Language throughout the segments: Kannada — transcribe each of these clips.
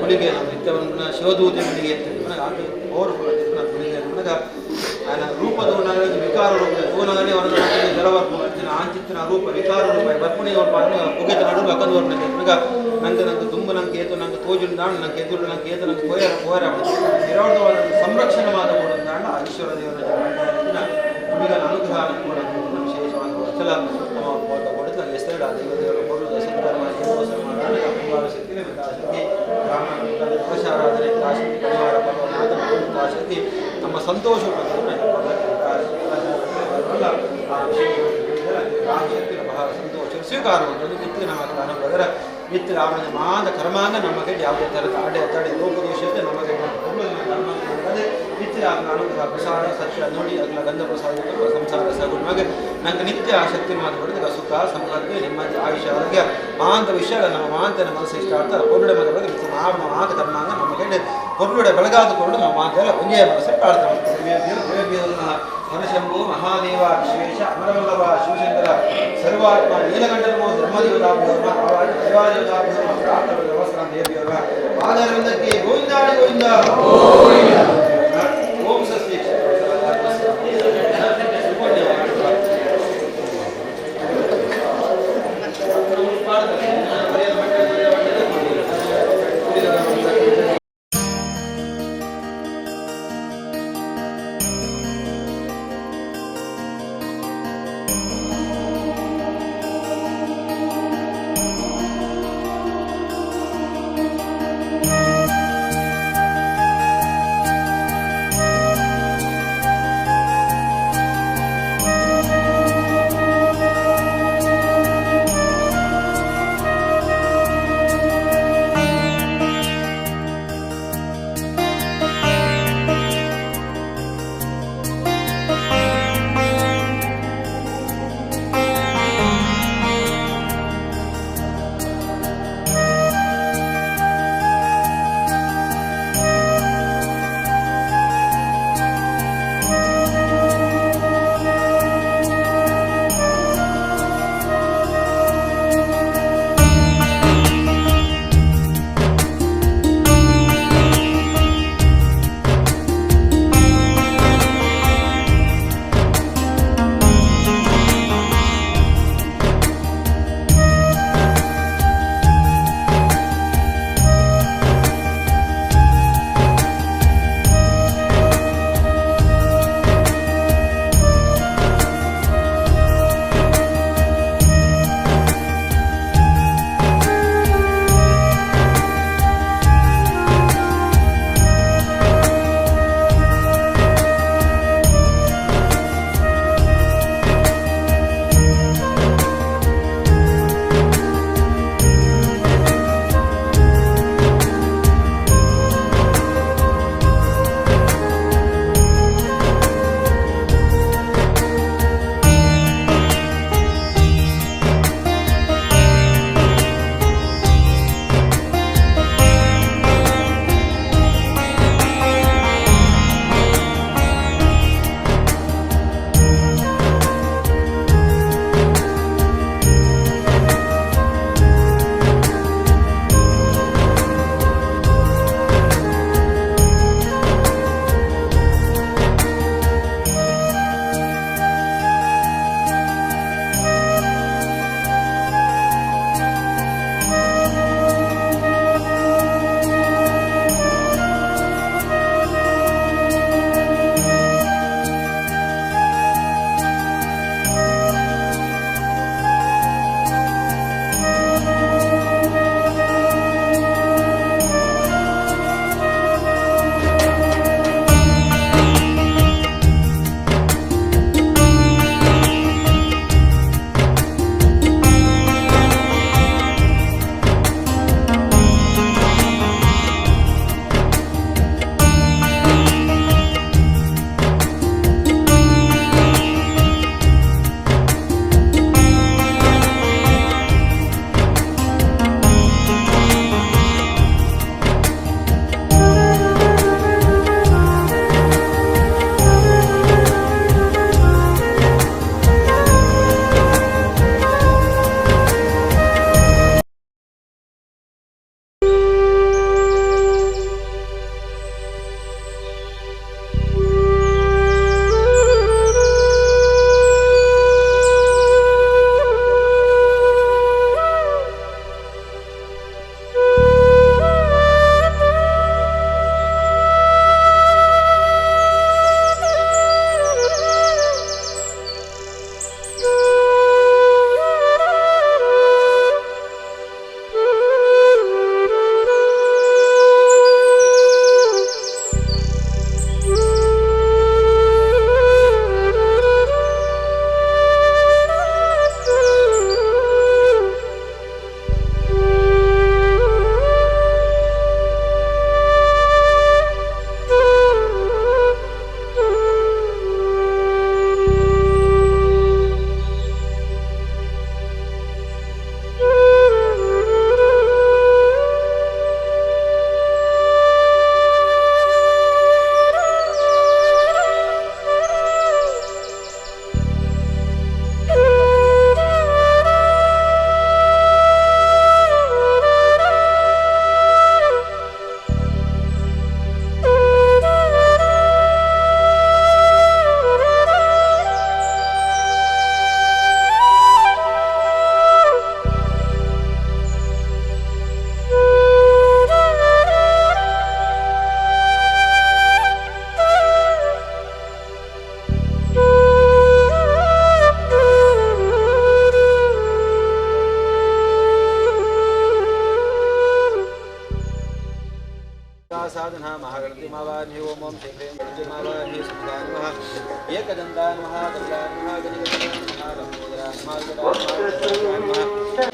ಹುಲಿಗೆ ನಿತ್ಯವನ್ನು ಶಿವದೂತೆ ಹುಲಿಗೆ ಅವರು ಹುಲಿಗೆ ఆయన రూపదూనగ వికార రూప దూనగని వరద జలవర్పు ఆంచిత్తిన రూಪ వికార రూಪ ಬರ್ಪುಣಿ ಉಗಿತ ನಡು ಅಕ್ಕಂದು ವರ್ಪಣೆ ನಂಗೆ ತುಂಬು ನಂಗೆ ಏತು ನಂಗೆ ತೋಜುಂಡು ದಾಂಡು ನಂಗೆ ಎದುರು ನಂಗೆ ಏತು ನಂಗೆ ಕೋಯರ ಇರೋದು ಸಂರಕ್ಷಣೆ ಮಾಡಬಹುದು ದಾಂಡ ಈಶ್ವರ ದೇವರ ಹುಲಿಗಳ ಅನುಗ್ರಹ ಕೂಡ ವಿಶೇಷವಾದ ವಚಲ ಕೊಡುತ್ತ ಎಸ್ತೆಡ ದೇವದೇವರ ಕೊಡುವುದು ಸಂದರ್ಭ ಅಪಂಗಾರ ಶಕ್ತಿ ಶಕ್ತಿ ದೋಷಾರಾಧನೆ ಶಕ್ತಿ ಪರಿವಾರ ಪರ್ವನಾಥ ಶಕ್ತಿ ನಮ್ಮ ಸಂತೋಷ ಶಕ್ತಿ ಬಹಳ ಸಂತೋಷ ಸ್ವೀಕಾರ ಮಾಡೋದು ನಿತ್ಯ ನಮ್ಮ ಅನುಭವರ ನಿತ್ಯ ರಾಮನ ಮಾದ ಕರ್ಮಾಂಗ ನಮಗೆ ಯಾವುದೇ ಥರದ ಅಡೆ ಲೋಕದೋಷತೆ ನಮಗೆ ನಿತ್ಯ ಅನುಗ್ರಹ ಪ್ರಸಾದ ಸತ್ಯ ನೋಡಿ ಅಗಲ ಗಂಧ ಪ್ರಸಾದ ಸಂಸಾರ ಸಗುಣ ನಮಗೆ ನಂಗೆ ನಿತ್ಯ ಶಕ್ತಿ ಮಾತುಕೊಡಿದ ಸುಖ ಸಮೃದ್ಧಿ ನೆಮ್ಮದಿ ಆಯುಷ್ಯ ಆರೋಗ್ಯ ಮಾಂತ ವಿಷಯ ನಮ್ಮ ಮಾಂತನ ಮನಸ್ಸು ಇಷ್ಟ ಆಗ್ತಾರೆ ಕೊರುಡೆ ಮಗ ನಿತ್ಯ ಮಾದ ಕರ್ಮಾಂಗ ನಮಗೆ ಕೊರುಡೆ ಬೆಳಗಾದ ಕೊರುಡು ನಾವು ಮಾತೆಲ್ಲ ಒಂದೇ ಮನಸ್ಸು ಪ್ರಾರ್ಥನೆ ಹರಶಂಭು ಮಹಾದೇವ ವಿಶ್ವೇಶ ಅಮರವಲ್ಲಭ ಶಿವಶಂಕರ ಸರ್ವಾತ್ಮ ನೀಲಕಂಠನಮೋ ಧರ್ಮದೇವತಾಭ್ಯೋರ್ಮ ದೇವಾದೇವತಾಭ್ಯೋರ್ಮ ಪ್ರಾರ್ಥನ ನಮಸ್ಕಾರ ದೇವಿಯವರ ಪಾದರವಿಂದಕ್ಕೆ ಗೋವಿಂದಾಡಿ ಗೋವಿಂದ ಓಂ ಸ್ವಸ್ತಿ साधना महागणपति मावाहि ओम ओम श्री प्रेम गणपति मावाहि सुधान नमः एकदंताय नमः दंताय नमः गणपति नमः लंबोदराय नमः गदाय नमः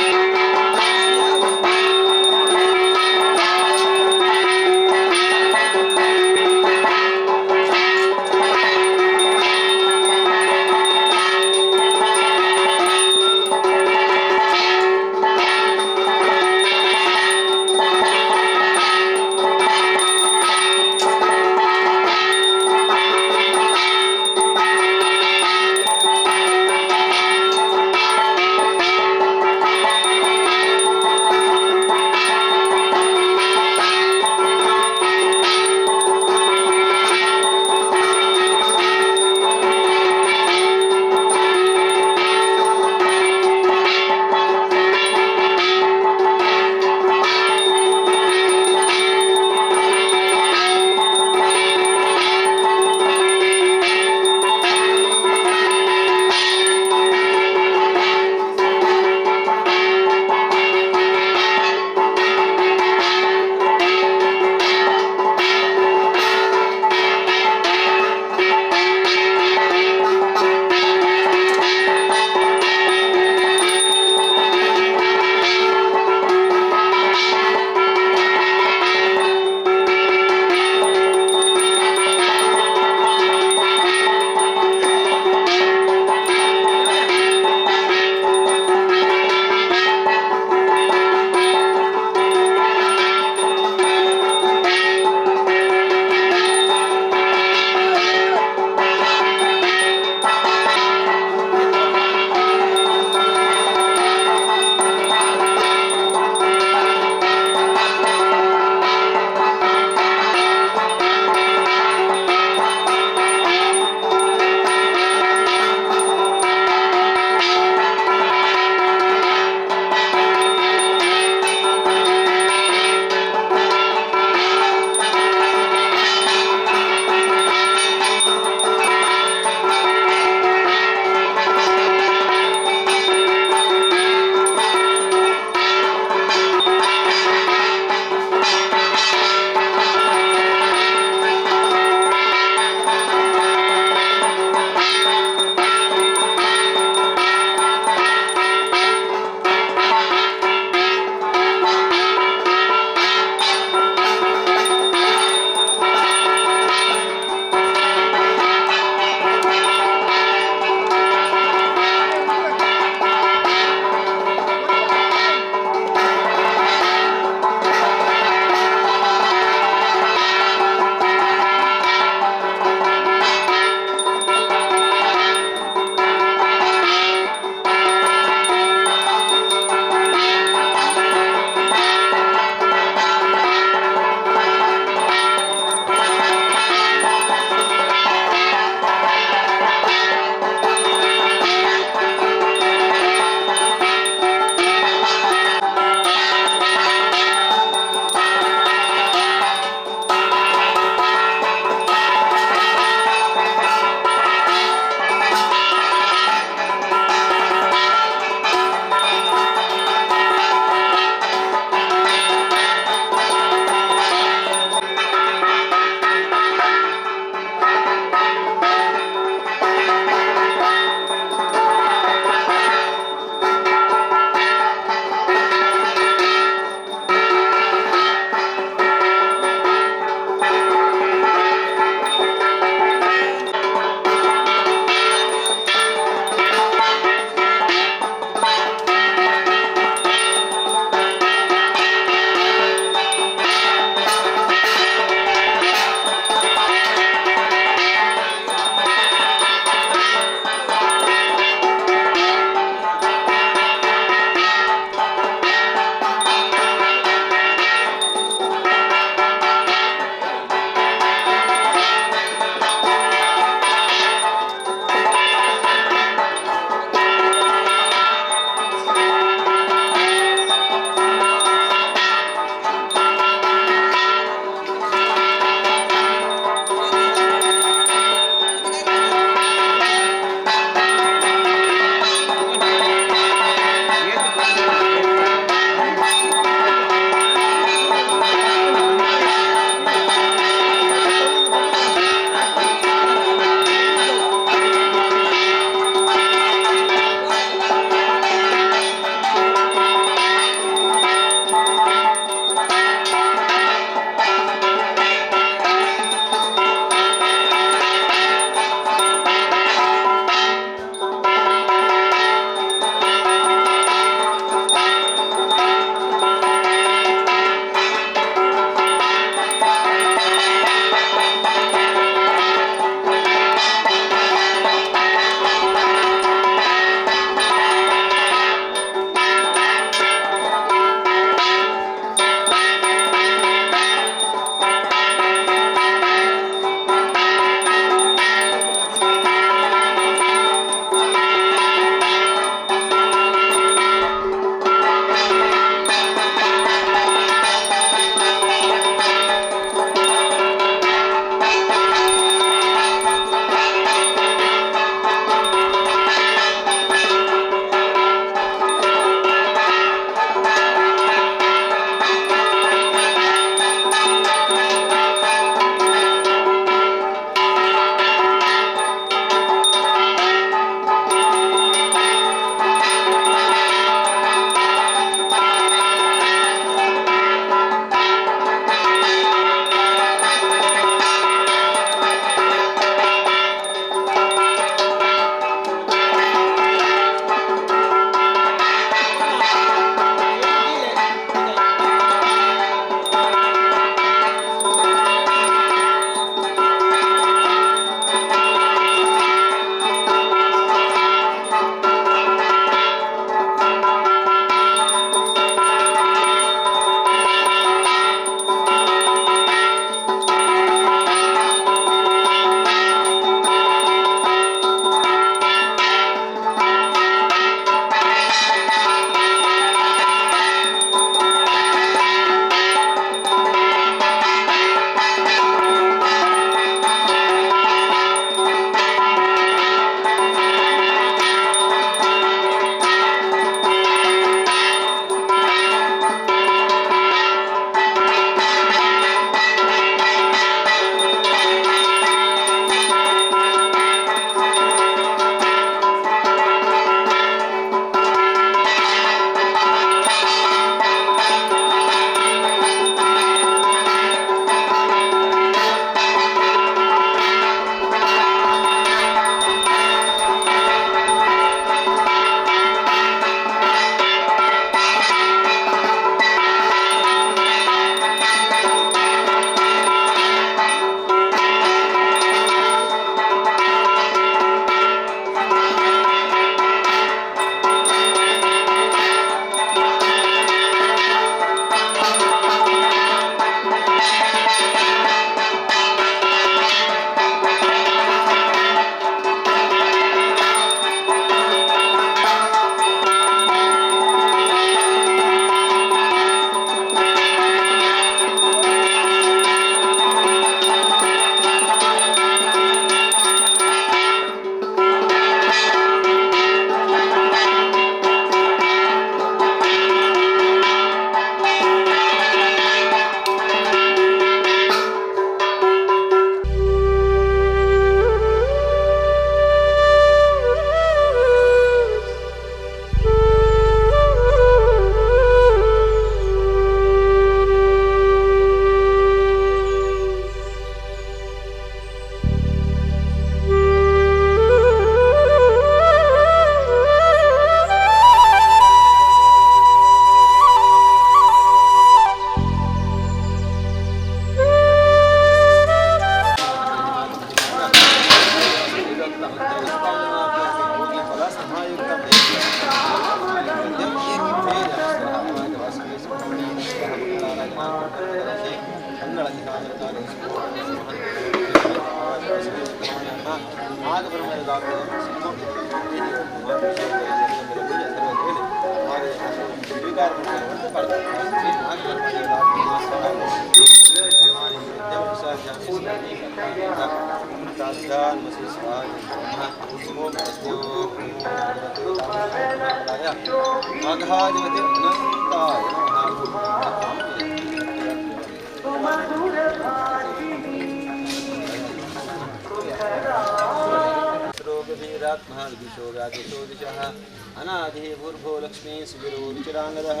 अनाधि भूर्भो लक्ष्मी सुविरोचिरांगदः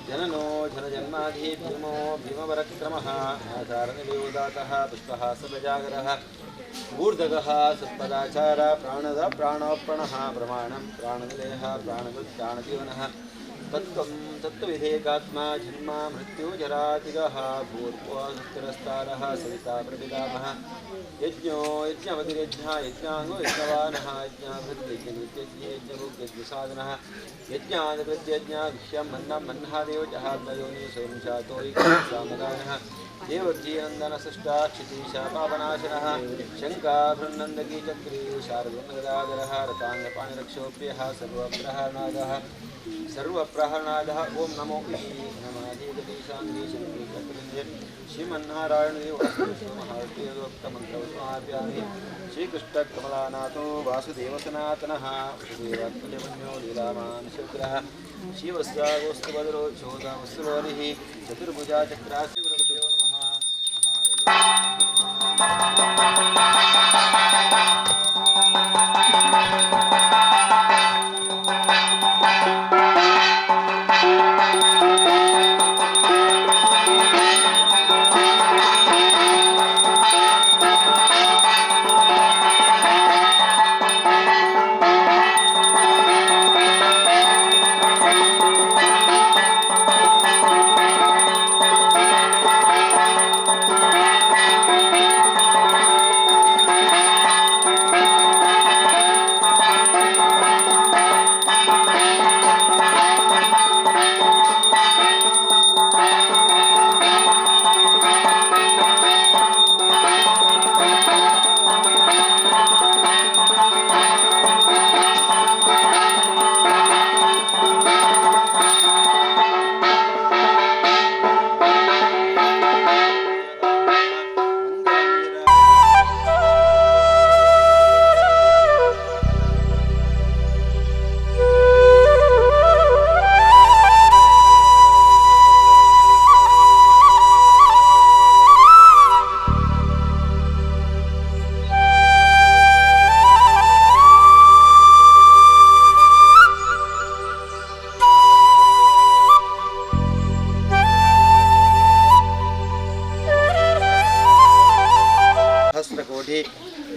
जननो जनजन्माधि भीमो भीमवरक्रमः आधारणदेवदातः पुष्पः सप्रजागरः ऊर्धगः सत्पदाचार प्राणद प्राणप्रणः प्रमाणं प्राणनिलयः प्राणवत् प्राणजीवनः तत्त्वं तत्त्वविधेकात्मा जन्मा मृत्युजरातिगः भूर्भुवस्तिरस्तारः सविता प्रतिगामः यज्ञो यज्ञवतिर्यज्ञः यज्ञाङ्गो यज्ञवानः यज्ञाभृत्यज्ञनित्यज्ञेज्ञभुग्यज्ञसाधनः यज्ञादिकृत्यज्ञाघ्यं मन्नं मह्नादेव जहात्मयोनि स्वयं चातोयिकसामगायनः देवज्जीनन्दनसृष्टा क्षितीशा पापनाशनः शङ्काभृन्नन्दकी चक्री शार्दूलगदाधरः रताङ्गपाणिरक्षोप्रियः सर्वप्रहरणादः ॐ नमो श्रीमन्नारायणदेव महाप्रियोक्तमन्त्रवत्माप्यामि श्रीकृष्णकमलानाथो वासुदेव सनातनः वसुदेवात्मजमन्यो लीलामानुशग्रः शिवस्यागोस्तुभद्रो चोदावस्तुलोनिः चतुर्भुजा चक्रासि गुरुदेवो नमः।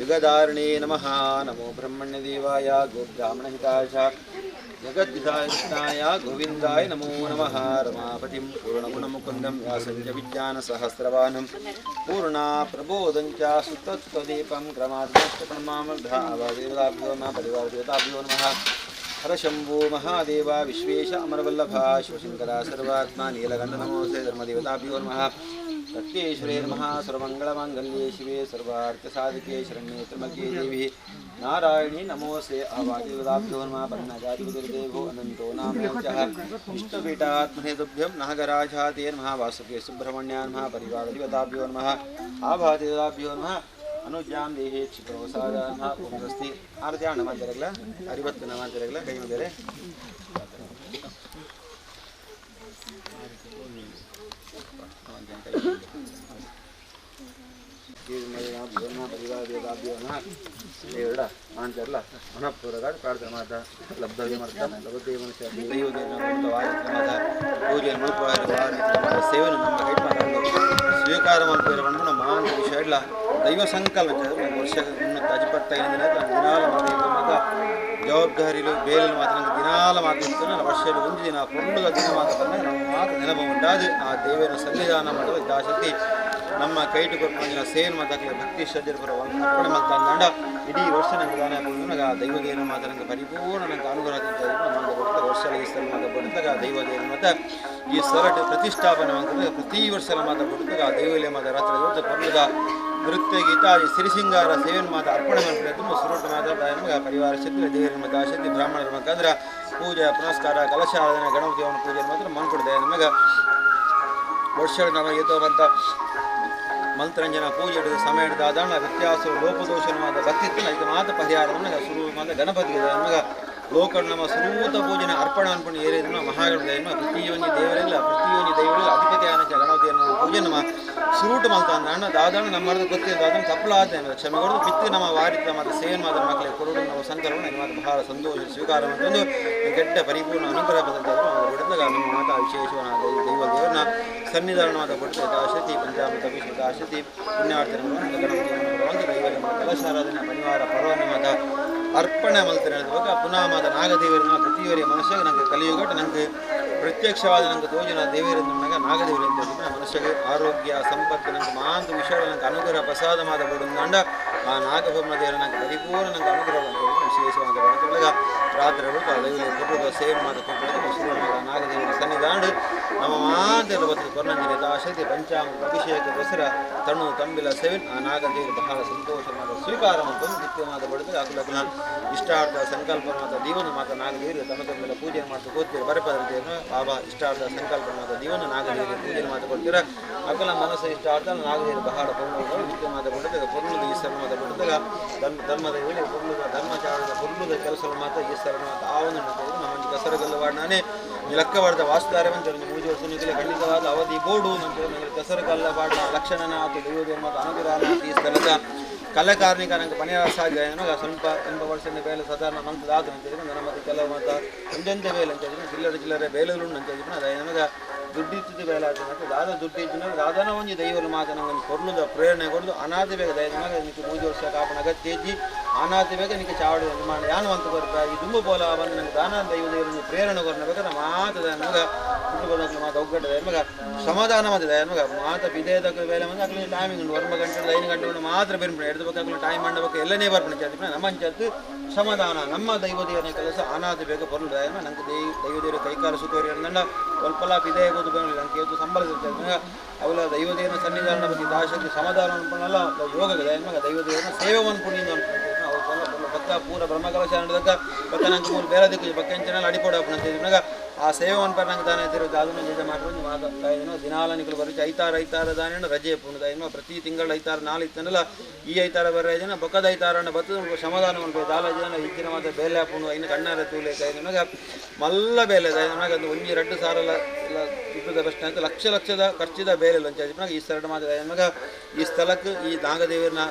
युगधारिणे नमः। नमो ब्रह्मण्यदेवाय गोब्राह्मणहिताय जगद्विधाय कृष्णाय गोविन्दाय नमो नमः। रमापतिं पूर्णगुणमुकुन्दं व्यासञ्च विज्ञानसहस्रवानं पूर्णा प्रबोधं च सुतत्वदीपं क्रमाद्भ्यो नमः परिवारदेवताभ्यो नमः। हरशम्भो महादेव विश्वेश अमरवल्लभा शिवशङ्करा सर्वात्मा नीलकण्ठ नमोऽस्ते धर्मदेवताभ्यो नमः। सत्येश्वरे नमः। सर्वमङ्गलमाङ्गल्ये शिवे सर्वार्थसाधिके शरण्ये त्र्यम्बके देवी नारायणी नमोऽस्ते आवादिदेवताभ्यो नमः। पन्नगादिदेवो अनन्तो नामोऽचः विष्णुपीठात्मने तुभ्यं नागराजाते नमः। वासुके सुब्रह्मण्याय नमः। परिवारदेवताभ्यो नमः। आवादिदेवताभ्यो नमः। अनुज्ञान देहे क्षिप्रवसादान ओम स्वस्ति आरत्या नमः जरगला हरिवत्त नमः जरगला कई में बेरे परिवार देवताभ्यो नमः देवड़ा मानचरला मनपूर्वक प्रार्थना लब्धव्यमर्थं लभते मनुष्य देवदेववाय पूजन रूपवार सेवन ನಮ್ಮ ಕೈ ಸ್ವೀಕಾರ ಮಾಡ್ತಾರೆ ಬಂದು ಮಾನ ವಿಷಯಲ್ಲ ದೈವ ಸಂಕಲ್ಪ ವರ್ಷ 365 ದಿನಾಲ ಮಾತ್ರ ಜವಾಬ್ದಾರಿಗಳು ಬೇರೆ ಮಾತ್ರ ದಿನಾಲ ಮಾತ್ರ ವರ್ಷದಲ್ಲಿ ಒಂದು ದಿನ ಪುಂಡುಗ ದಿನ ಮಾತ್ರ ನಾವು ಮಾತ್ರ ನೆನಪು ಉಂಟಾದ ಆ ದೇವರ ಸನ್ನಿಧಾನ ಮಾಡುವ ದಾಶಕ್ತಿ ನಮ್ಮ ಕೈಟು ಕೊಟ್ಟು ಸೇನ್ ಮಾತಾಗಲಿ ಭಕ್ತಿ ಶ್ರದ್ಧೆ ಬರೋ ಅರ್ಪಣೆ ಮಾಡ್ತಾಂಡ ಇಡೀ ವರ್ಷ ನಂಗೆ ದಾನ ನನಗೆ ಆ ದೈವದೇನ ಮಾತ ನಂಗೆ ಪರಿಪೂರ್ಣ ನಂಗೆ ಅನುಗ್ರಹ ವರ್ಷ ಈ ಸಲ ಮಾತ ಬಡಿದಾಗ ಆ ದೈವದೇನ ಮತ್ತು ಈ ಸರಟ್ ಪ್ರತಿಷ್ಠಾಪನೆ ಅಂತಂದರೆ ಪ್ರತಿ ವರ್ಷ ಮಾತ ಬಡಿದಾಗ ಆ ದೈವಲೇ ಮಾತ ರಾತ್ರಿ ಹೊತ್ತು ಪರ್ಲದ ನೃತ್ಯ ಗೀತಾದಿ ಸಿರಿಸಿಂಗಾರ ಸೇವನ್ ಮಾತ ಅರ್ಪಣೆ ಮಾಡ್ತಾರೆ ತುಂಬ ಸುರುಟ ಮಾತಾಡ ಪರಿವಾರ ಶಕ್ತಿ ದೇವರ ಮತ್ತು ಆಶಕ್ತಿ ಬ್ರಾಹ್ಮಣರ ಮುಖಾಂತರ ಪೂಜೆ ಪುನಸ್ಕಾರ ಕಲಶಾರಾಧನೆ ಗಣಪತಿಯವನ ಪೂಜೆ ಮಾತ್ರ ಮಾಡ್ಕೊಡ್ತೇವೆ ನಮಗೆ ವರ್ಷ ನಮಗೆ ಏತೋವಂಥ ಮಂತ್ರಂಜನ ಪೂಜೆ ಹಿಡಿದು ಸಮಯ ಹಿಡಿದು ಆದಾಣ ವ್ಯತ್ಯಾಸ ಲೋಪದೋಷನವಾದ ಭಕ್ತಿತ್ತು ಇದಕ್ಕೆ ಮಾತ್ರ ಪರಿಹಾರ ನಮಗೆ ಸುರು ಮಾತ್ರ ಗಣಪತಿಗೆ ನಮಗೆ ಲೋಕ ನಮ್ಮ ಸುರೂತ ಪೂಜೆನ ಅರ್ಪಣೆ ಅನ್ಕೊಂಡು ಏರಿದ್ರು ಮಹಾಗಣಪತಿಯನ್ನು ಪ್ರತಿಯೊಂದು ದೇವರಿಲ್ಲ ಪ್ರತಿಯೊಂದು ದೈವರಿಲ್ಲ ಅಧಿಪತಿ ಆನಂದ ಗಣಪತಿಯನ್ನು ಪೂಜೆ ನಮ್ಮ ಸುರೂಟು ಮಲ್ತ ಅಣ್ಣ ದಾದಾಣ ನಮ್ಮ ಗೊತ್ತಿದ್ದು ಅದನ್ನು ತಪ್ಪಲಾದ ಕ್ಷಮೆ ಕೊಡೋದು ಬಿತ್ತು ನಮ್ಮ ವಾರಿತ ಮತ್ತು ಸೇನ್ ಮಾತ್ರ ಮಕ್ಕಳಿಗೆ ಕೊಡೋದು ನಾವು ಸಂಕಲ್ಪ ಇದು ಮಾತ್ರ ಬಹಳ ಸಂತೋಷ ಸ್ವೀಕಾರ ಅಂತಂದು ಕೆಟ್ಟ ಪರಿಪೂರ್ಣ ಅನುಗ್ರಹ ಬದಲಾದ್ರು ಬಿಡಿದಾಗ ನಮ್ಮ ಮಾತಾ ವಿಶೇಷವಾದ ದೈವ ದೇವರನ್ನ ಸನ್ನಿಧಾನವಾದ ಕೊಟ್ಟು ಯಥಾಶಕ್ತಿ ಪಂಚಾಮೃತ ಅಭಿಷೇಕ ಯಥಾಶಕ್ತಿ ಪುಣ್ಯಾರ್ಥನೆ ಗಣಪತಿ ದೈವ ಕಲಶಾರಾಧನೆ ಪರಿವಾರ ಪರ್ವನ ಮಾತ ಅರ್ಪಣೆ ಮಲ್ತಾರೆ ಹೇಳಿದಾಗ ಪುನಃ ಮಾತ ನಾಗದೇವರನ್ನ ಪ್ರತಿಯವರಿಗೆ ಮನುಷ್ಯಗೆ ನನಗೆ ಕಲಿಯುಗಟ್ಟು ನನಗೆ ಪ್ರತ್ಯಕ್ಷವಾದ ನನಗೆ ತೋಜಿನ ದೇವರಿಂದ ನನಗೆ ನಾಗದೇವರು ಅಂತ ಹೇಳಿದ್ರೆ ಮನುಷ್ಯಗೆ ಆರೋಗ್ಯ ಸಂಪತ್ತು ನನಗೆ ಮಾಂತ ವಿಷಯಗಳು ನನಗೆ ಅನುಗ್ರಹ ಪ್ರಸಾದ ಮಾತ ಬಿಡುಂಡ ಆ ನಾಗಬ್ರಹ್ಮ ದೇವರ ನನಗೆ ಪರಿಪೂರ್ಣ ನನಗೆ ಅನುಗ್ರಹ ವಿಶೇಷವಾದ ಬಳಕೆದಾಗ ರಾತ್ರಿ ಹೊರತು ಆ ದೈವ ಕೊಟ್ಟದ ಸೇವೆ ಮಾತ ಕೊಟ್ಟರೆ ನಾಗದೇವರ ಸನ್ನಿಧಾನ ನಮ್ಮ ಮಾತೆಲ್ಲ ಬರ್ತದೆ ಕೊರ್ನಂಜಿನ ಯಥಾಶಕ್ತಿ ಪಂಚಾಮೃತ ಅಭಿಷೇಕ ದಸರ ತಣ್ಣು ತಂಬಿಲ ಸೇವೆ ಆ ನಾಗದೇವರು ಬಹಳ ಸಂತೋಷವಾದ ಸ್ವೀಕಾರ ಮತ್ತು ನಿತ್ಯವಾದ ಬಡಿದಾಗ ಅಕುಲಕುಲ ಇಷ್ಟಾರ್ಥ ಸಂಕಲ್ಪ ಮಾತ ದೀವನ ಮಾತ ನಾಗದೇವರು ತಮ್ಮ ತಮ್ಮೆಲ್ಲ ಪೂಜೆ ಮಾಡ್ತಾ ಕೂರ್ತೀರ ಬರಪದ್ಧತಿಯನ್ನು ಬಾಬಾ ಇಷ್ಟಾರ್ಥ ಸಂಕಲ್ಪ ಮಾತ ದೀವನ ನಾಗದೇವರು ಪೂಜೆ ಮಾತ ಕೊಡ್ತೀರ ಅಕಲ ಮನಸ್ಸು ಇಷ್ಟಾರ್ಥ ನಾಗದೇವರು ಬಹಳ ಪೂರ್ಣ ನಿತ್ಯ ಮಾತ ಬಡಿದಾಗ ಪೂರ್ಣದ ಈಶ್ವರ ಮಾತ ಬಡಿದಾಗ ಧರ್ಮದ ವೇಳೆ ಪೂರ್ಣದ ಧರ್ಮಚಾರದ ಪೂರ್ಣದ ಕೆಲಸ ಮಾತ ಈಶ್ವರ ಮಾತ ಆವನ್ನು ನಮ್ಮ ಕಸರಗಲ್ಲವಾಡನೇ ಲೆಕ್ಕವಾಡದ ವಾಸ್ತುಕಾರ್ಯವಂತ ಮೂಜು ವರ್ಷ ಖಂಡಿತವಾದ ಅವಧಿ ಬೋಡು ನಂತರ ಕಸರಗಲ್ಲವಾಡ ಲಕ್ಷಣನ ಆತು ದೈವದೇವ ಮತ್ತು ಅನುಗ್ರಹ ಈ ಸ್ಥಳದ ಕಲಾಕಾರ್ಮಿಕ ನಂಗೆ ಪನೆಯ ಸಾಧ್ಯ ಸ್ವಲ್ಪ ತುಂಬ ವರ್ಷದ ಬೇಲೆ ಸಾಧಾರಣ ಮಂತದ ಆತು ಅಂತ ಹೇಳಿದ್ರೆ ನನ್ನ ಮತ್ತೆ ಕೆಲವು ಮಾತ ಒಂದೊಂದೇ ಬೇಲೆ ಅಂತ ಹೇಳಿದ್ರೆ ಚಿಲ್ಲರೆ ಬೇಲೂರು ಅಂತ ಹೇಳಿದ್ರೆ ಅದೇ ನಮಗೆ ದುಡ್ಡಿದ್ದು ಬೇಲೆ ಆಗ್ತದೆ ಮತ್ತು ದಾದ ದುಡ್ಡಿದ್ದು ದಾದನ ಒಂದು ದೈವಲು ಮಾತ ನಂಗೆ ಕೊರ್ಲುದ ಪ್ರೇರಣೆ ಕೊಡೋದು ಅನಾದಿ ಬೇಗ ದಯನಗ ನಿಕ್ಕೆ 3 ವರ್ಷ ಕಾಪನ ಅಗತ್ಯ ಇದ್ದಿ ಅನಾದಿ ಬೇಗ ನಿಕ್ಕೆ ಚಾವಡಿ ಮಾಡಿ ಯಾನು ಅಂತ ಬರ್ತಾ ಈ ದುಂಬು ಬೋಲ ಬಂದು ನಂಗೆ ದಾನ ದೈವದೇವರನ್ನು ಪ್ರೇರಣೆ ಕೊರಬೇಕಾದ್ರೆ ಮಾತದ ನಮಗೆ ಕುಟುಂಬದ ಮಾತು ಒಗ್ಗಟ್ಟದ ನಮಗೆ ಸಮಾಧಾನ ಮಾತಿದೆ ನಮಗೆ ಮಾತ ಬಿದೇದಕ್ಕೆ ಬೇಲೆ ಬಂದು ಅಕ್ಲಿ ಟೈಮಿಂಗ್ ಉಂಟು 1 ಗಂಟೆ 5 ಗಂಟೆ ಮಾತ್ರ ಬೆರ್ಬಿಡ ಎಡ್ಬೇಕಾಗ್ಲಿ ಟೈಮ್ ಮಾಡಬೇಕು ಎಲ್ಲನೇ ಬರ್ಬಿಡ ಚಾತಿ ನಮ್ಮ ಅಂಚತ್ತು ಸಮಾಧಾನ ನಮ್ಮ ದೈವದೇವರ ಕೆಲಸ ಅನಾದಿ ಬೇಗ ಬರಲು ನಂಗೆ ದೈವದೇವರು ಕೈಕಾಲ ಸುಖವರಿ ಅಂದಂಡ ಸ್ವಲ್ಪಲ ಬಿದೆ ಆಗೋದು ಬಂದಿಲ್ಲ ನಂಗೆ ಇವತ್ತು ಸಂಬಳಿಸಿರ್ತದೆ ಅವಳ ದೈವದೇವನ ಸನ್ನಿಧಾನ ಬಗ್ಗೆ ದಾಶಕ್ತಿ ಸಮಾಧಾನ ಅನ್ಕೊಂಡಲ್ಲ ಯೋಗವಿದೆ ನಮಗೆ ದೈವದೇವನ ಸೇವೆ ಅನ್ಕೊಂಡಿದ್ದು ಅನ್ಕೊಂಡ್ರೆ ಅವ್ರು ಭಕ್ತ ಪೂರ ಬ್ರಹ್ಮಕಲಶ ನಡೆದಾಗ ಭಕ್ತ ನಂಗೆ ಮೂರು ಬೇರೆ ದಿಕ್ಕು ಭಕ್ತಂಚನಲ್ಲಿ ಅಡಿಪೋಡಪ್ಪ ಅಂತ ಹೇಳಿದಾಗ ಆ ಸೇವೆ ಅನ್ಪರ್ ನಂಗೆ ದಾನ ಇದ್ದಿರೋದು ಅದನ್ನು ನಿಜ ಮಾಡ್ಕೊಂಡು ಮಾತಾಡ್ತಾಯಿನೋ ದಿನಾಲನಿಗಳು ಬರೀ ಐತಾರ ದಾನ ರಜೆ ಪುಣ್ಯದಾಯಿನೋ ಪ್ರತಿ ತಿಂಗಳು ಐತಾರ 4 ಇತ್ತನಲ್ಲ ಈ ಐತಾರ ಬರೋ ಜನ ಬೊಕ್ಕದ ಐತಾರಣ್ಣ ಬತ್ತು ಸಮಾಧಾನ ಮಾಡ್ಬೋದು ದಾಲ ಜನ ಇದ್ದಿನ ಮಾತ್ರ ಬೇಲೆ ಹಾಕೊಂಡು ಇನ್ನು ಕಣ್ಣಾರ ತೂಲೆ ನಮಗೆ ಮಲ್ಲ ಬೇಲೆ ನಮಗೆ ಅದು 1-2 ಸಾರಲ್ಲ ಇಲ್ಲ ಇಬ್ಬದ ಪ್ರಶ್ನೆ ಅಂತ ಲಕ್ಷದ ಖರ್ಚಿದ ಬೇಲೆ ಲಂಚಾಜಿನಾಗ ಈ ಸರಡು ಮಾತ್ರ ನಮಗೆ ಈ ಸ್ಥಳಕ್ಕೆ ಈ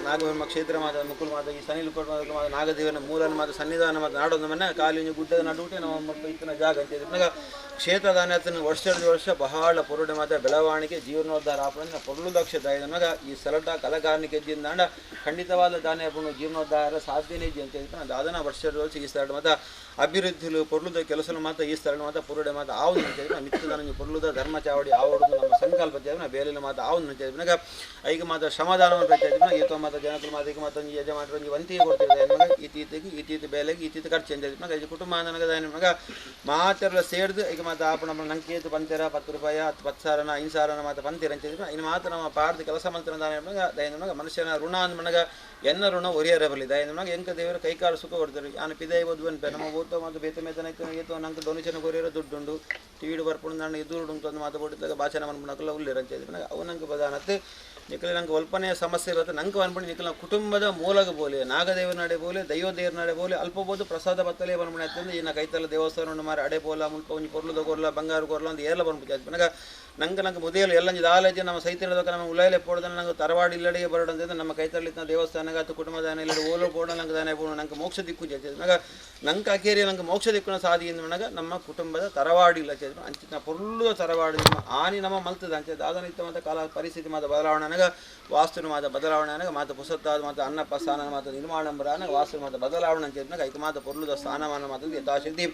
ನಾಗಬ್ರಹ್ಮ ಕ್ಷೇತ್ರ ಮಾತ್ರ ಮುಕ್ಕುಲು ಮಾತ್ರ ಈ ಸನಿಲ್ ಮಾತ್ರ ನಾಗದೇವನ ಮೂಲ ಮಾತ್ರ ಸನ್ನಿಧಾನ ಮಾತ್ರ ನಾಡೋದು ಮನೆ ಕಾಲಿನ ಗುಡ್ಡದ ನಡುಟೆ ನಮ್ಮ ಇತ್ತಿನ ಜಾಗ ಅಂತ ಹೇಳಿದಾಗ ಕ್ಷೇತ್ರದಾನ ವರ್ಷ ಬಹಳ ಪೊರುಡೆ ಮಾತ್ರ ಬೆಳವಣಿಗೆ ಜೀವನೋದ್ಧಾರ ಆಪಣ ಪೊರುಳು ದಕ್ಷ ದಾಯನಗ ಈ ಸಲಟ ಕಲಕಾರಣಿಕೆ ದಾಂಡ ಖಂಡಿತವಾದ ದಾನ ಜೀವನೋದ್ಧಾರ ಸಾಧ್ಯನೇ ಇದೆ ಅಂತ ಹೇಳ್ತಾನೆ ದಾದನ ವರ್ಷ ಈ ಸ್ಥಳ ಮಾತ್ರ ಅಭಿವೃದ್ಧಿಲು ಪೊರ್ಲುದ ಕೆಲಸ ಮಾತ್ರ ಈ ಸ್ಥಳ ಮಾತ್ರ ಪೊರುಡೆ ಮಾತ್ರ ಆವು ಅಂತ ನಿತ್ಯದ ಪೊರ್ಲುದ ಧರ್ಮ ಚಾವಡಿ ಆವಡುದು ನಮ್ಮ ಸಂಕಲ್ಪ ಬೇಲಿನ ಮಾತ್ರ ಆವು ಅಂತ ಐಗ ಮಾತ್ರ ಶ್ರಮದಾನವನ್ನು ಪ್ರತ್ಯೇಕ ಈತ ಮಾತ್ರ ಜನಕರು ಮಾತ್ರ ಮಾತ್ರ ಯಜಮಾನರು ವಂತಿಗೆ ಕೊಡ್ತಿದ್ದಾರೆ ಈತೀತಿ ಬೇಲೆಗೆ ಈತೀತಿ ಖರ್ಚು ಅಂತ ಕುಟುಂಬ ನನಗೆ ಮಗ ಮಾತೆಲ್ಲ ಸೇರಿದು ಈಗ ಮಾತ್ರ ಆಪಣ ನಂಕೇತು ಪಂತೆರ 10 ರೂಪಾಯಿ 10 ಸಾರನ 5 ಸಾರನ ಮಾತ್ರ ಪಂತೆರ ಅಂತ ಹೇಳಿದ್ರೆ ಇನ್ನು ಮಾತ್ರ ನಮ್ಮ ಪಾರ್ದ ಕೆಲಸ ಮಂತ್ರ ದಯನಗ ಮನುಷ್ಯನ ಋಣ ಅಂದ್ಮನಗ ಎನ್ನ ಋಣ ಒರಿಯರ ಬರಲಿ ದಯನಗ ಎಂಕ ದೇವರು ಕೈಕಾಲು ಸುಖ ಕೊಡ್ತಾರೆ ನಾನು ಪಿದೆ ಓದುವನ್ ನಮ್ಮ ಓದ್ತೋ ಮತ್ತು ಬೇತ ಮೇತನ ಏತೋ ನಂಗೆ ಡೊನೇಷನ್ ಕೊರಿಯರ ದುಡ್ಡುಂಡು ಟಿವಿಡು ಬರ್ಕೊಂಡು ನಾನು ಎದುರುಡು ಅಂತ ಮಾತು ಕೊಟ್ಟಿದ್ದಾಗ ಭಾಷಣ ಮನ್ಪಣಕಲ್ಲ ಉಳ್ಳಿರ ಅಂತ ಹೇಳಿದ್ರೆ ಅವು ನಂಗೆ ಬದಾನತ್ತೆ ನಿಖಲ್ ನಂಗೆ ಒಲ್ಪನೆಯ ಸಮಸ್ಯೆ ಇರುತ್ತೆ ನಂಗೆ ಅನ್ಬಿಟ್ಟು ನಿಖಲ್ ನಾವು ಕುಟುಂಬದ ಮೂಲಗ ಬೋಲೆ ನಾಗದೇವರ ನಡೆ ಬೋಲೆ ದೈವದೇವರ ನಡೆ ಬೋಲೆ ಅಲ್ಪಬೋದು ಪ್ರಸಾದ ಬತ್ತಲೇ ಬಂದ್ಬಿಡ ಅಂತಂದ್ರೆ ಇನ್ನು ಕೈತಲ್ಲ ದೇವಸ್ಥಾನ ಮಾರಿ ಅಡೆ ಬೋಲ ಮುಲ್ಪ ಒಂಜಿ ಪೊರ್ಲುದ ಕೊರ್ಲ ಬಂಗಾರ ಕೊರ್ಲ ಅಂತ ಏರ್ಲ ಬಂದ್ಬಿಟ್ಟು ನಂಗೆ ಮುದಿಯಲು ಎಲ್ಲ ದಾಲೇಜ್ ನಮ್ಮ ಸೈತನದಕ್ಕೆ ನಮ್ಮ ಉಲಾಯಲೆ ಪೋಡ್ದ ನಂಗೆ ತರವಾಡಿ ಇಲ್ಲಡೆಗೆ ಬರೋಡು ಅಂತಂದ್ರೆ ನಮ್ಮ ಕೈತಲ್ಲಿನ ದೇವಸ್ಥಾನಗ ಅಥವಾ ಕುಟುಂಬದ ಇಲ್ಲ ಓಲೋ ಪೋಡ ನಂಗೆ ದಾನೆ ಪೋಣ ನಂಗೆ ಮೋಕ್ಷ ದಿಕ್ಕು ನಂಗೆ ಅಕೇರಿ ನಂಗೆ ಮೋಕ್ಷ ದಿಕ್ಕುನ ಸಾಧಿ ನನಗೆ ನಮ್ಮ ಕುಟುಂಬದ ತರವಾಡಿ ಇಲ್ಲ ಅಂಚಿನ ಪೊರ್ಲುದ ತರವಾಡಿ ನಮ್ಮ ಆನಿ ನಮ್ಮ ಮಲ್ತದ ಅಂಚೆ ಆಧುನಿಕ ಮತ್ತು ಕಾಲ ಪರಿಸ್ಥಿತಿ ಮಾತ ಬದಲಾವಣೆನಾಗ ವಾಸ್ತುನ ಮಾತ ಬದಲಾವಣೆನಾಗ ಮಾತ ಪುಸತ್ತಾದ ಮಾತ ಅನ್ನಪ್ಪ ಸ್ಥಾನ ಮಾತ ನಿರ್ಮಾಣಂಬರಾಗ ವಾಸ್ತು ಮಾತ ಬದಲಾವಣೆ ಅಂತ ಐಕ ಮಾತ ಪೊರ್ಲುದ ಸ್ಥಾನಮಾನ ಮಾತ ಯಥಾಶಕ್ತಿ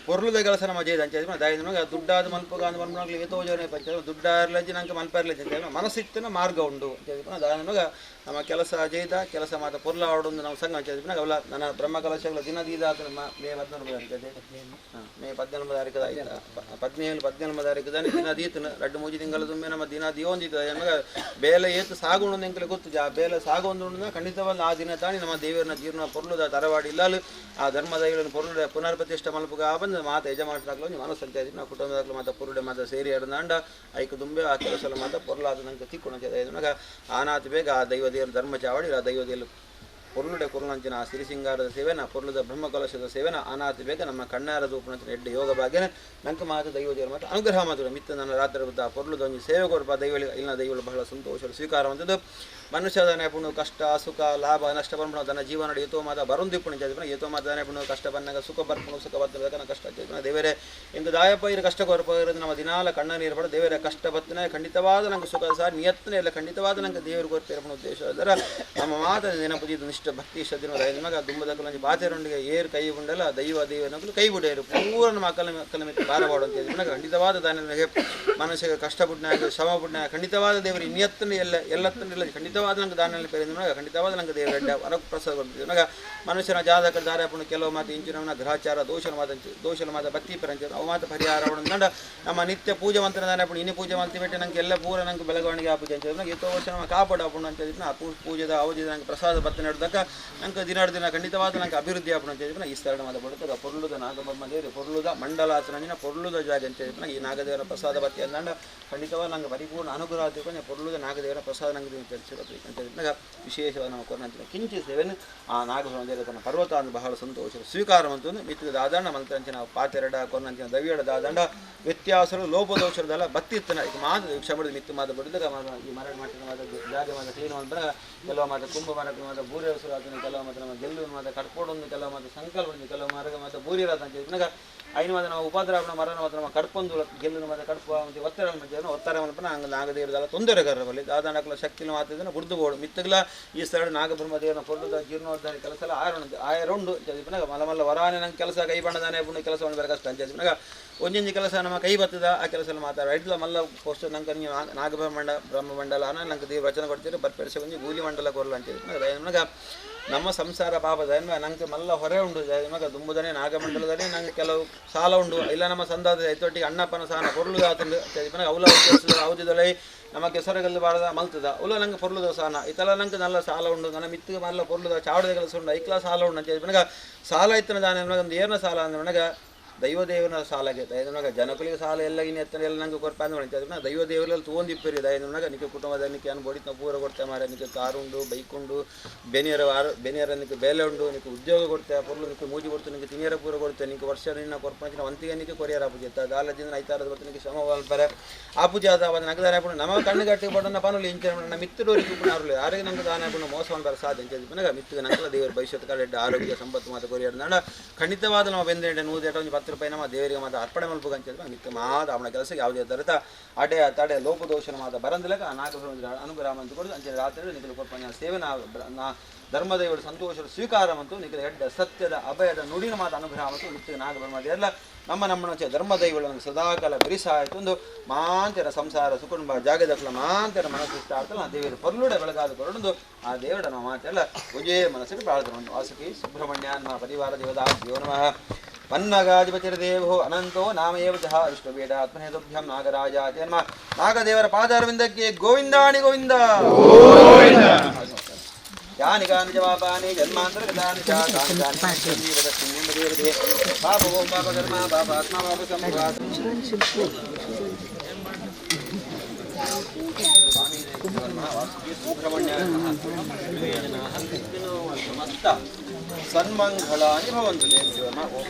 ಪೊರ್ಲುದ ಕೆಲಸ ನಮ್ಮ ಜೇದ ಅಂಚೆ ದಯನಗ ದುಡ್ಡಾದ ಮಲ್ಪಗ ಬಂದ್ಬಿಡಲಿ ಏತೋ ಜನ ದುಡ್ಡಾರ್ಲಜ್ಜಿ ನಂಗೆ ಮಲ್ಪರ್ಲಜ್ಜಿ ಅಂತ ಮನಸ್ಸಿತ್ತಿನ ಮಾರ್ಗ ಉಂಡು ಅಂತ ಹೇಳಿದ್ರೆ ದಾನವಾಗ ನಮ್ಮ ಕೆಲಸ ಜೈದ ಕೆಲಸ ಮಾತ ಪುರ್ಲ ಆಡೊಂದು ನಾವು ಸಂಘ ಅಂತ ಹೇಳಿದ್ರೆ ಅವಲ್ಲ ನನ್ನ ಬ್ರಹ್ಮ ಕಲಶಗಳ ದಿನದೀದ ಮೇ 14 ತಾರೀಕು ಆಯ್ತು 17 ತಾರೀಕು ದಿನದೀತು 2-3 ತಿಂಗಳ ತುಂಬೆ ನಮ್ಮ ದಿನ ದಿಯೋಂದಿದ್ದ ನಮಗೆ ಬೇಲೆ ಏತು ಸಾಗುಂಡು ಎಂಕಲೆ ಗೊತ್ತು ಆ ಬೇಲೆ ಸಾಗುಂಡು ಖಂಡಿತವಾಗಿ ಆ ದಿನ ತಾನಿ ನಮ್ಮ ದೇವರನ್ನ ಜೀರ್ಣ ಪೊರ್ಲುದ ತರವಾಡಿ ಇಲ್ಲಲು ಆ ಧರ್ಮದ ಪೊರ್ಲು ಪುನರ್ಪ್ರತಿಷ್ಠೆ ಮಲ್ಪುಗ ಬಂದು ಮಾತ ಯಜಮಾನರಾಗ್ಲು ಮನಸ್ಸು ಅಂತ ಇದ್ವಿ ನಾವು ಕುಟುಂಬದಾಗ್ಲು ಮಾತ ಪುರುಡೆ ಮಾತ ಸೇರಿ ಎಡ್ದಾಂಡ ಐಕ ದುಂಬೆ ಆ ಕೆಲಸ ಮಾತ ಪೊರ್ಲಾದ ನಂಗೆ ತಿಕ್ಕೊಂಡು ಆನಾತ್ ಬೇಗ ಆ ದೈವದೇವರು ಧರ್ಮ ಚಾವಡಿ ಆ ದೈವದೇವರು ಪೊರ್ಲುಡೆ ಕುರುನಂಚಿನ ಆ ಸಿರಿಸಿಂಗಾರದ ಸೇವೆನ ಪೊರ್ಲುದ ಬ್ರಹ್ಮಕಲಶದ ಸೇವೆನ ಆನಾತ್ ಬೇಗ ನಮ್ಮ ಕಣ್ಣಾರ ದೂಪನಂಚಿನ ಎಡ್ಡೆ ಯೋಗ ಭಾಗ್ಯನ ನಂಗೆ ಮಾತ ದೈವದೇವರು ಮಾತ್ರ ಅನುಗ್ರಹ ಮಾತ್ರ ಮಿತ್ತ ನನ್ನ ರಾತ್ರಿ ಬುದ್ಧ ಪೊರ್ಲುದ ಒಂದು ಸೇವೆ ಕೊಡಪ ದೈವಳಿ ಇಲ್ಲ ದೈವಳು ಬಹಳ ಸಂತೋಷ ಸ್ವೀಕಾರವಂಥದ್ದು ಮನುಷ್ಯದನೆ ಪುಣು ಕಷ್ಟ ಸುಖ ಲಾಭ ನಷ್ಟ ಬರ್ಪಣ ತನ್ನ ಜೀವನ ಏತೋ ಮಾತ ಬರುಂದಿಪ್ಪುಣ ಜನ ಏತೋ ಮಾತನೆ ಪುಣು ಕಷ್ಟ ಬಂದಾಗ ಸುಖ ಬರ್ಪಣು ಸುಖ ಬರ್ತನ ಕಷ್ಟ ದೇವರೇ ಇಂದು ದಾಯಪ್ಪ ಇರು ಕಷ್ಟ ಕೊರಪ ನಮ್ಮ ದಿನಾಲ ಕಣ್ಣ ನೀರು ಪಡ ದೇವರ ಕಷ್ಟ ಬತ್ತನೆ ಖಂಡಿತವಾದ ನಂಗೆ ಸುಖ ಸಹ ನಿಯತ್ತನೆ ಎಲ್ಲ ಖಂಡಿತವಾದ ನಂಗೆ ದೇವರು ಕೊರ್ತಿರಪಣ ಉದ್ದೇಶ ಅದರ ನಮ್ಮ ಮಾತ ನೆನಪುಜಿದ್ದು ನಿಷ್ಠ ಭಕ್ತಿ ಶ್ರದ್ಧೆ ನಿಮಗೆ ದುಂಬದಕ್ಕಲಂಜಿ ಬಾತೆರೊಂದಿಗೆ ಏರು ಕೈ ಉಂಡಲ್ಲ ದೈವ ದೇವನಗಳು ಕೈ ಬಿಡೇರು ಪೂರ್ಣ ಮಕ್ಕಳ ಮೇಲೆ ಬಾರಬಾಡು ಅಂತ ಹೇಳಿ ನನಗೆ ಖಂಡಿತವಾದ ದಾನಿಗೆ ಮನುಷ್ಯಗೆ ಕಷ್ಟ ಪುಣ್ಯ ಶ್ರಮ ಪುಣ್ಯ ಖಂಡಿತವಾದ ದೇವರು ನಿಯತ್ತನೆ ಎಲ್ಲತ್ತನಿಲ್ಲ ಖಂಡಿತ ನಂಗೆ ದಾನಲ್ಲಿ ಪೇರಿದ ಖಂಡಿತವಾದ ನಂಗೆ ದೇವರ ವರಕ್ ಪ್ರಸಾದ ಕೊಡ್ತೀವಿ ನನಗೆ ಮನುಷ್ಯನ ಜಾತಕ ದಾರ್ಯಪುಣ ಕೆಲವು ಮಾತು ಇಂಚಿನ ಗ್ರಹಚಾರ ದೋಷನ ಮಾತ ಭಕ್ತಿ ಪರಂಚ ಅವು ಮಾತು ಪರಿಹಾರ ನಂಡ ನಮ್ಮ ನಿತ್ಯ ಪೂಜೆ ಮಂತ್ರ ದಾರ್ಯಪುಣ ಇನ್ನು ಪೂಜೆ ಮಂತ್ರ ಬಿಟ್ಟು ನಂಗೆ ಎಲ್ಲ ಪೂರ ನಂಗೆ ಬೆಳವಣಿಗೆ ಆ ಪೂಜೆ ಅಂತ ನಂಗೆ ಎಷ್ಟೋ ವರ್ಷ ನಮ್ಮ ಕಾಪಾಡಪುಣ ಅಂತ ಹೇಳಿದ್ರೆ ಆ ಪೂಜೆದ ಅವಧಿದ ನಂಗೆ ಪ್ರಸಾದ ಭತ್ತ ನಡೆದಾಗ ನಂಗೆ ದಿನ ಖಂಡಿತವಾದ ನಂಗೆ ಅಭಿವೃದ್ಧಿ ಆಪಣ ಅಂತ ಹೇಳಿದ್ರೆ ಈ ಸ್ಥಳ ಮಾತ ಬಡುತ್ತದೆ ಪೊರ್ಲುದ ನಾಗಬ್ರಹ್ಮ ದೇವರು ಪೊರ್ಲುದ ಮಂಡಲಾಚರಂಜಿನ ಪೊರ್ಲುದ ಜಾಗ ಅಂತ ಹೇಳಿದ್ರೆ ಈ ನಾಗದೇವರ ಪ್ರಸಾದ ಭತ್ತಿ ಅಂದಂಡ ಖಂಡಿತವಾದ ನಂಗೆ ಪರಿಪೂರ್ಣ ಅನುಗ್ರಹ ತಿಳ್ಕೊಂಡು ಪೊರ್ಲುದ ನಾಗದೇವರ ಪ್ರಸಾದ ನಂಗೆ ಅಂತ ಹೇಳಿದಾಗ ವಿಶೇಷವಾಗಿ ನಾವು ಕೊರೋನಂಚಿನ ಕಿಂಚಿ ಸೇವೆಯನ್ನು ಆ ನಾಗದೇವರ ತನ್ನ ಪರ್ವತ ಅಂದ್ರೆ ಬಹಳ ಸಂತೋಷ ಸ್ವೀಕಾರವಂತ ಮಿತ್ರ ದಾದಂಡ ಮಲ್ತಂಚಿನ ಪಾತೆರಡ ಕೊರೋನಂಚಿನ ದವಿಯಡ ದಾದಂಡ ವ್ಯತ್ಯಾಸರು ಲೋಪದೋಷರದಲ್ಲ ಬತ್ತಿತ್ತನ ಈಗ ಮಾದ ಕ್ಷಮದ ಮಿತ್ತು ಮಾದ ಬಡಿದಾಗ ಈ ಮರಣ ಮಾತಿನ ಮಾದ ಜಾಗ ಮಾದ ಕ್ಲೀನ್ ಅಂದಾಗ ಕೆಲವು ಮಾತ ಕುಂಭ ಮರಕ್ಕೆ ಮಾದ ಬೂರಿ ಅವಸರ ಅದನ್ನು ಕೆಲವು ಮಾತ್ರ ನಮ್ಮ ಗೆಲ್ಲು ಮಾದ ಕಟ್ಪೋಡೊಂದು ಕೆಲವು ಮಾತ ಸಂಕಲ್ಪ ಕೆಲವು ಮಾರ್ಗ ಮಾತ ಬೂರಿರಾದ ಅಂತ ಹೇಳಿದಾಗ ಐನು ಮಾದ ನಾವು ಉಪದ್ರಾವಣ ಮರಣ ಮಾತ್ರ ನಮ್ಮ ಕಟ್ಪೊಂದು ಗೆಲ್ಲು ಮಾದ ಕಟ್ಪ ಮತ್ತು ಒತ್ತಡ ಒತ್ತರ ಮಲ್ಪನ ಹಂಗೆ ನಾಗದೇವರದಲ್ಲ ತೊಂದರೆಗಾರರಲ್ಲಿ ದಾದಾಂಡಕ್ಲ ಶಕ್ತಿನ ಮಾತಿದ್ದನ್ನು ಬುಡ್ದುಗೋಡು ಮಿತ್ತಗ್ಲ ಈ ಸ್ಥಳ ನಾಗಬ್ರಹ್ಮ ದೇವರನ್ನ ಪೊರ್ಲುದ ಜೀರ್ಣೋದ್ಧಾರ ಕೆಲಸ ಎಲ್ಲ ಆಯರೊಂಡು ಅಂತ ಮಲ್ಲ ವರಾನೆ ನಂಗೆ ಕೆಲಸ ಕೈ ಬಣ್ಣದಾನೆ ಪುಣ್ಯ ಕೆಲಸವನ್ನು ಬೇರೆ ಕಷ್ಟ ಅಂತ ಹೇಳಿದಾಗ ಒಂದೊಂದು ಕೆಲಸ ನಮ್ಮ ಕೈ ಬರ್ತದ ಆ ಕೆಲಸ ಎಲ್ಲ ಮಾತಾಡ ಇಡ್ಲ ಮಲ್ಲ ಪೋಸ್ಟ್ ನಂಗೆ ನೀವು ಬ್ರಹ್ಮಮಂಡಲ ನಂಗೆ ದೇವ್ರ ವಚನ ಕೊಡ್ತೀರಿ ಬರ್ಪೆಡಿಸಿ ಒಂದು ಗೂಲಿ ಮಂಡಲ ಕೊರಲ್ಲ ಅಂತ ಹೇಳಿದ್ರೆ ನಮಗೆ ನಮ್ಮ ಸಂಸಾರ ಪಾಪದ ನಂಗೆ ಮಲ್ಲ ಹೊರೆ ಉಂಡು ನಮಗೆ ದುಂಬುದನೆ ನಾಗಮಂಡಲದಲ್ಲಿ ನಂಗೆ ಕೆಲವು ಸಾಲ ಉಂಡು ಇಲ್ಲ ನಮ್ಮ ಸಂದಾದ ಎತ್ತೊಟ್ಟಿಗೆ ಅಣ್ಣಪ್ಪನ ಸಾಲ ಪೊರ್ಲು ಆತಂದು ಅವಲ ಔದಿದೊಳೆ ನಮ್ಮ ಕೆಸರಗಲ್ಲು ಬಾಳದ ಮಲ್ತದ ಅವಲ ನಂಗೆ ಪೊರ್ಲುದ ಸಾಲ ಇತಲ ನಂಗೆ ನಲ್ಲ ಸಾಲ ಉಂಡು ನನ್ನ ಮಿತ್ತಿಗೆ ಮಲ್ಲ ಪೊರ್ಲುದ ಚಾವಡದ ಕೆಲಸ ಉಂಡು ಐಕ್ಲ ಸಾಲ ಉಂಡು ಅಂತ ನನಗೆ ಸಾಲ ಇತ್ತನ ದಾನ ಒಂದು ಏರ್ನ ಸಾಲ ಅಂದ್ರೆ ನನಗೆ ದೈವದೇವನ ಸಾಲಗೆ ದಯನಗ ಜನಕುಲಿಗೆ ಸಾಲ ಎಲ್ಲ ಇನ್ನು ಎತ್ತನ ಎಲ್ಲ ನಂಗೆ ಕೊಡ್ಪ ಅಂದ್ರೆ ದೈವದೇವರಲ್ಲಿ ತೊಗೊಂಡಿಪ್ಪರಿ ದಯನಗ ನಿಕ್ಕೆ ಕುಟುಂಬದ ನಿಕ್ಕೆ ಅನ್ಬೋಡಿ ನಾವು ಪೂರ ಕೊಡ್ತೇವೆ ಮಾರ ನಿಕ್ಕೆ ಕಾರುಂಡು ಬೈಕ್ ಉಂಡು ಬೆನಿಯರ ನಿಕ್ಕೆ ಬೇಲೆ ಉಂಡು ನಿಕ್ಕೆ ಉದ್ಯೋಗ ಕೊಡ್ತೇವೆ ಪೊರ್ಲು ನಿಕ್ಕೆ ಮೂಜಿ ಕೊಡ್ತೇವೆ ನಿಕ್ಕೆ ತಿನಿಯರ ಪೂರ ಕೊಡ್ತೇವೆ ನಿಕ್ಕೆ ವರ್ಷ ನಿನ್ನ ಕೊರ್ಪಣಿನ ಒಂತಿಗೆ ನಿಕ್ಕೆ ಕೊರಿಯರ ಪೂಜೆ ದಾಲದಿಂದ ಐತಾರದ ಬರ್ತ ನಿಕ್ಕೆ ಶ್ರಮ ಬಲ್ಪರೆ ಆ ಪೂಜೆ ಆದ ನಗದಾರ ಹಾಕೊಂಡು ನಮ್ಮ ಕಣ್ಣಿಗಟ್ಟಿ ಬಡನ್ನ ಪನಲು ಇಂಚೆ ನಮ್ಮ ಮಿತ್ತಡೋರಿಗೆ ಪುನಃ ಯಾರಿಗೆ ನಂಗೆ ದಾನ ಹಾಕೊಂಡು ಮೋಸವನ್ನು ಬರ ಸಾಧ್ಯ ಅಂತ ನನಗೆ ಮಿತ್ತಿಗೆ ನಂಗೆ ದೇವರ ಭವಿಷ್ಯತ್ ಕಾಲ ಆರೋಗ್ಯ ಸಂಪತ್ತು ಮಾತು ಕೊರಿಯರ್ ನಾಡ ಖಂಡಿತವಾದ ನಾವು ಬೆಂದೇಟೆ 110 ರೂಪಾಯಿ ನಮ್ಮ ದೇವರಿಗೆ ಮಾತ್ರ ಅರ್ಪಣೆ ಮಲ್ಪು ಅಂತಿದ್ರೆ ನಿತ್ಯ ಮಾದ ಅವನ ಕೆಲಸಕ್ಕೆ ಯಾವುದೇ ತರತ ಅಡೆ ತಡೆ ಲೋಪದೋಷನ ಮಾದ ಬರಂದಿಲ್ಲಕ ನಾಗಬ್ರಹ್ಮ ಅನುಗ್ರಹ ಅಂತ ಕೊಡೋದು ಅಂಚೆ ರಾತ್ರಿ ನಿಖಿಲ ಕೊಡ್ಪ ಸೇವೆ ನಾ ಧರ್ಮದೇವರು ಸಂತೋಷದ ಸ್ವೀಕಾರ ಮತ್ತು ನಿಖಿಲ ಹೆಡ್ಡ ಸತ್ಯದ ಅಭಯದ ನುಡಿನ ಮಾತ ಅನುಗ್ರಹ ಮತ್ತು ನಿತ್ಯ ನಾಗಬ್ರಹ್ಮ ಎಲ್ಲ ನಮ್ಮ ಧರ್ಮದೈವಗಳನ್ನು ಸದಾಕಾಲ ಬಿರಿಸಾಯಿತು ಒಂದು ಮಾಂತರ ಸಂಸಾರ ಸುಕುಂಬ ಜಾಗದಕ್ಕಲ ಮಾಂತರ ಮನಸ್ಸು ಇಷ್ಟ ಆಗ್ತಲ್ಲ ಆ ದೇವರು ಪೊರ್ಲುಡೆ ಬೆಳಗಾದ ಕೊರಡೊಂದು ಆ ದೇವರ ನಮ್ಮ ಮಾತೆಲ್ಲ ಪೂಜೆ ಮನಸ್ಸಿಗೆ ಪ್ರಾರ್ಥನೆ ವಾಸುಕಿ ಸುಬ್ರಹ್ಮಣ್ಯ ನಮ್ಮ ಪರಿವಾರ ದೇವದ ನಮಃ ಪನ್ನಗಾಧಿಪತಿರ್ದೇವೋ ಅನಂತೋ ನಾಮೇವ ಜಹ ವಿಷ್ಣುವೇದ ಆತ್ಮನೇತುಭ್ಯಂ ನಾಗರಾಜ ಜನ್ಮ ನಾಗದೇವರ ಪಾದಾರವಿಂದಕ್ಕೆ ಗೋವಿಂದಾಣಿ ಗೋವಿಂದ ಯಾನಿ ಗಾನಿ ಜವಾಪಾನಿ ಜನ್ಮಾಂತರ್ಗತಾನಿ ಚ ಕಾನಿ ದೇವತೆ ಪಾಪ ಓಂ ಪಾಪ ಕರ್ಮ ಪಾಪ ಆತ್ಮ ಪಾಪ ಸಂಭಾತ ಸುಬ್ರಹ್ಮಣ್ಯ ಸಮಸ್ತ ಸನ್ಮಂಗಳಾನಿ ಭವಂತು ದೇವನ ಓಂ